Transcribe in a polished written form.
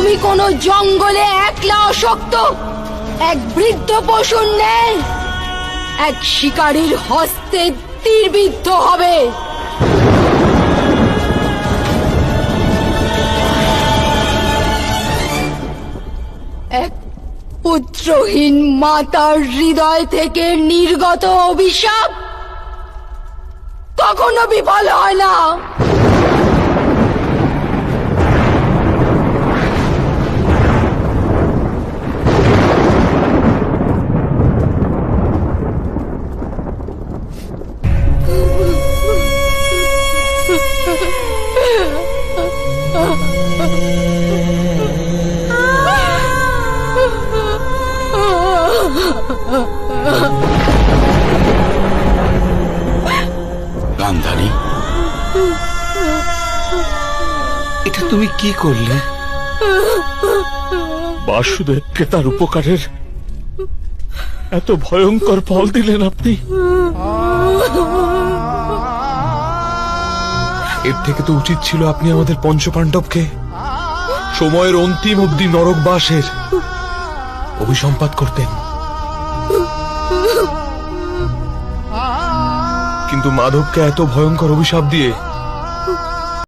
তুমি কোনো জঙ্গলে একলা অশক্ত এক বৃদ্ধ পশুর ন্যায় এক শিকারীর হস্তে তীরবিদ্ধ হবে। এক পুত্রহীন মাতার হৃদয় থেকে নির্গত অভিশাপ কখনো বিফল হয় না। গান্ধারী, এটা তুমি কি করলে? বাসুদেবকে তার উপকারের এত ভয়ঙ্কর ফল দিলেন আপনি। এর থেকে তো উচিত ছিল আপনি আমাদের পঞ্চপাণ্ডবকে সময়ের অন্তিম অবধি নরকবাসের অভিসম্পাত করতেন। কিন্তু মাধবকে এত ভয়ঙ্কর অভিশাপ দিয়ে